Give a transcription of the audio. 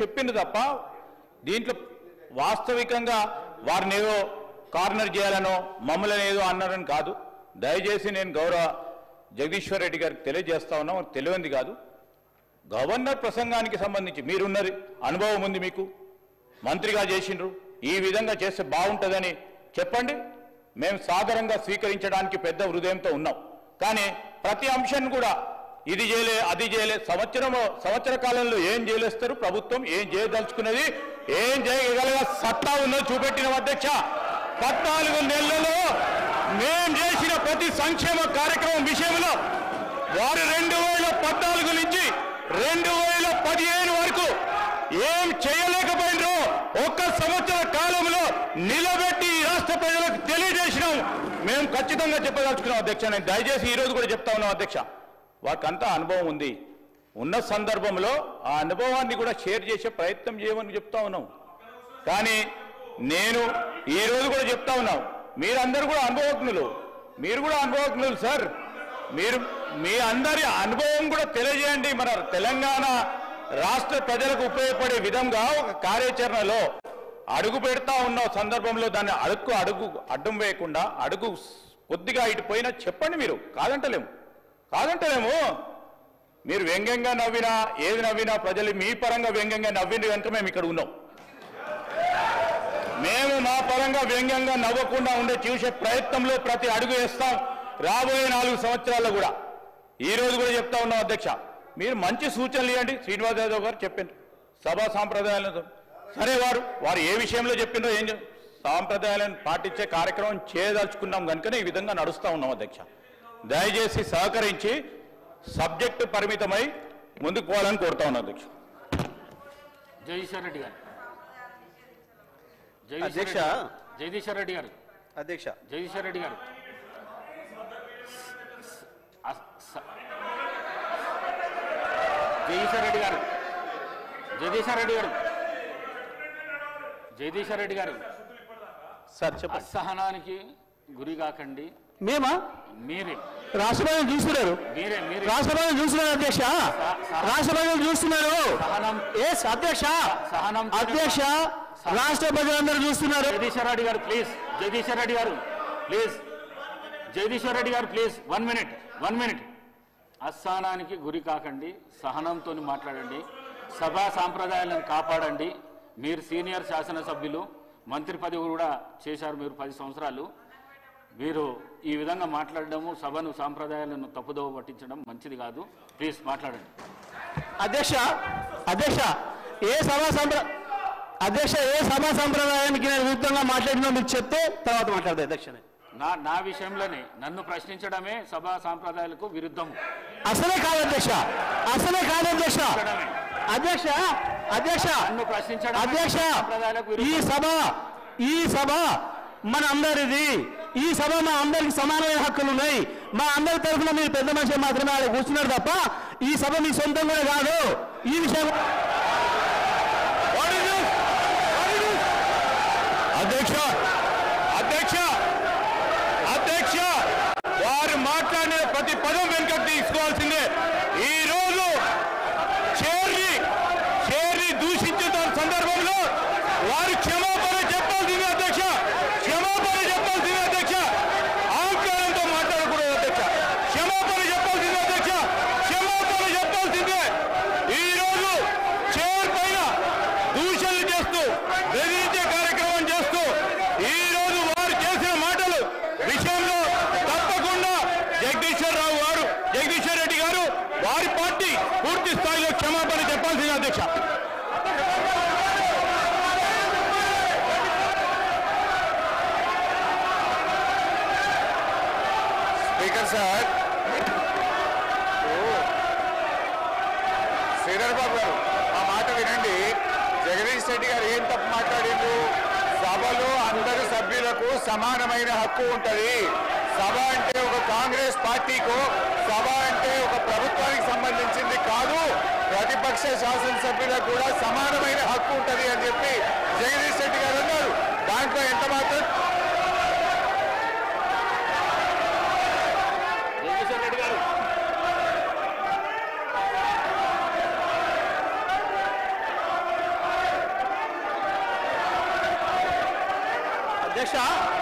చెప్పింది తప్ప దీంట్లో వాస్తవికంగా వారిని ఏదో కార్నర్ చేయాలనో మమ్మల్ని ఏదో అన్నారని కాదు. దయచేసి నేను గౌరవ జగదీశ్వర్ రెడ్డి గారికి తెలియజేస్తా ఉన్నాం, తెలియంది కాదు. గవర్నర్ ప్రసంగానికి సంబంధించి మీరున్నది అనుభవం ఉంది, మీకు మంత్రిగా చేసిండ్రు, ఈ విధంగా చేస్తే బాగుంటుందని చెప్పండి. మేము సాధారణంగా స్వీకరించడానికి పెద్ద హృదయంతో ఉన్నాం. కానీ ప్రతి అంశాన్ని కూడా ఇది చేయలే అది చేయలే, సంవత్సర కాలంలో ఏం చేయలేస్తారు ప్రభుత్వం, ఏం చేయదలుచుకున్నది, ఏం చేయగల సత్తా ఉన్నది చూపెట్టిన అధ్యక్ష. 14 నెలలలో మేం చేసిన ప్రతి సంక్షేమ కార్యక్రమం విషయంలో వారు 2014 నుంచి 2015 వరకు ఏం చేయలేకపోయినరో ఒక్క సంవత్సర కాలంలో నిలబెట్టి రాష్ట్ర ప్రజలకు తెలియజేసినాం. మేము ఖచ్చితంగా చెప్పదలుచుకున్నాం అధ్యక్ష. నేను దయచేసి ఈరోజు కూడా చెప్తా ఉన్నాం అధ్యక్ష, వారికంతా అనుభవం ఉంది. ఉన్న సందర్భంలో ఆ అనుభవాన్ని కూడా షేర్ చేసే ప్రయత్నం చేయమని చెప్తా ఉన్నాం. కానీ నేను ఈరోజు కూడా చెప్తా ఉన్నాం, మీరందరూ కూడా అనుభవజ్ఞులు, మీరు కూడా అనుభవజ్ఞులు సార్. మీరు మీ అందరి అనుభవం కూడా తెలియజేయండి. మన తెలంగాణ రాష్ట్ర ప్రజలకు ఉపయోగపడే విధంగా ఒక కార్యాచరణలో అడుగు పెడతా ఉన్న సందర్భంలో దాన్ని అడ్డం వేయకుండా అడుగు కొద్దిగా ఇటు పోయినా చెప్పండి. మీరు కాదంటలేము. మీరు వ్యంగ్యంగా నవ్వినా ఏది నవ్వినా ప్రజలు మీ పరంగా వ్యంగ్యంగా నవ్వింది కనుక మేము ఇక్కడ ఉన్నాం. మేము మా పరంగా వ్యంగ్యంగా నవ్వకుండా ఉండే చూసే ప్రయత్నంలో ప్రతి అడుగు వేస్తాం. రాబోయే 4 సంవత్సరాల్లో కూడా ఈ రోజు కూడా చెప్తా ఉన్నాం అధ్యక్ష, మీరు మంచి సూచనలు ఇవ్వండి. శ్రీనివాస్ యాదవ్ గారు చెప్పిండ్రు సభా సాంప్రదాయాలను, సరే వారు ఏ విషయంలో చెప్పిండ్రో ఏం సాంప్రదాయాలను పాటించే కార్యక్రమం చేయదలుచుకున్నాం కనుకనే ఈ విధంగా నడుస్తూ ఉన్నాం అధ్యక్ష. దయచేసి సహకరించి సబ్జెక్టు పరిమితమై ముందుకు పోవాలని కోరుతా ఉన్నాం అధ్యక్ష. జగదీశ్వర్ రెడ్డి గారు అధ్యక్ష. జగదీశ్వర్ రెడ్డి గారు అధ్యక్ష. జగదీశ్వర్ రెడ్డి గారు జగదీశ్వర్ రెడ్డి గారు జగదీశ్వర్ రెడ్డి గారు జగదీశ్వర్ రెడ్డి గారు సార్ చెప్పండి. అసహనానికి గురి కాకండి. మేమా? మీరే రాష్ట్రపతిని చూస్తున్నారు, రాష్ట్రపతిని చూస్తున్నారు అధ్యక్ష, రాష్ట్రపతిని చూస్తున్నారు. అధ్యక్ష అధ్యక్ష రాష్ట్ర ప్రజలందరూ చూస్తున్నారు. జగదీశ్వర్ రెడ్డి గారు ప్లీజ్, జగదీశ్వర్ రెడ్డి గారు ప్లీజ్, జగదీశ్వర్ రెడ్డి గారు ప్లీజ్ 1 మినిట్. అసహనానికి గురి కాకండి, సహనంతో మాట్లాడండి, సభా సాంప్రదాయాలను కాపాడండి. మీరు సీనియర్ శాసనసభ్యులు, మంత్రి పదవి కూడా చేశారు మీరు 10 సంవత్సరాలు. మీరు ఈ విధంగా మాట్లాడడము, సభను సాంప్రదాయాలను తప్పుదోవ పట్టించడం మంచిది కాదు. ప్లీజ్ మాట్లాడండి. అధ్యక్ష ఏ సభా సంప్రదాయానికి నేను విరుద్ధంగా మాట్లాడినా మీరు చెప్తే తర్వాత మాట్లాడదు అధ్యక్ష. నా విషయంలోనే నన్ను ప్రశ్నించడమే సభా సాంప్రదాయాలకు విరుద్ధం. అసలే కాదు అధ్యక్ష. నన్ను ప్రశ్నించడం ఈ సభ మన అందరిది. ఈ సభ మా అందరికి సమానమైన హక్కులు ఉన్నాయి. మా అందరి తరఫున మీరు పెద్ద మనిషి మాత్రమే ఆడ కూర్చున్నారు తప్ప ఈ సభ మీ సొంతం కూడా కాదు. ఈ విషయం అధ్యక్ష వారు మాట్లాడిన ప్రతి పదం వెనుకకు తీసుకోవాల్సిందే. ఈ రోజు చేరి దూషించిన సందర్భంలో వారు క్షమాపణ చెప్పాల్సిందే అధ్యక్ష. అహంకారంతో మాట్లాడకూడదు అధ్యక్ష. క్షమాపణ చెప్పాల్సిందే. ఈ రోజు చైర్ పైన దూషణలు చేస్తూ బెదిరించే కార్యక్రమం చేస్తూ ఈ రోజు వారు చేసిన మాటలు విషయంలో తప్పకుండా జగదీశ్వర్ రెడ్డి గారు వారి పార్టీ పూర్తి స్థాయిలో క్షమాపణ చెప్పాల్సింది అధ్యక్ష. స్పీకర్ సార్, శ్రీధర్ బాబు గారు ఆ మాట వినండి. జగదీష్ రెడ్డి గారు ఏం తప్పు మాట్లాడిండు? సభలో అందరు సభ్యులకు సమానమైన హక్కు ఉంటుంది. సభ అంటే ఒక కాంగ్రెస్ పార్టీకు, సభ అంటే ఒక ప్రభుత్వానికి సంబంధించింది కాదు, ప్రతిపక్ష శాసనసభ్యులకు కూడా సమానమైన హక్కు ఉంటుంది అని చెప్పి జగదీష్ రెడ్డి గారు అన్నారు. దాంట్లో ఎంత మాత్రం జగదీశ్వర్ రెడ్డి గారు అధ్యక్ష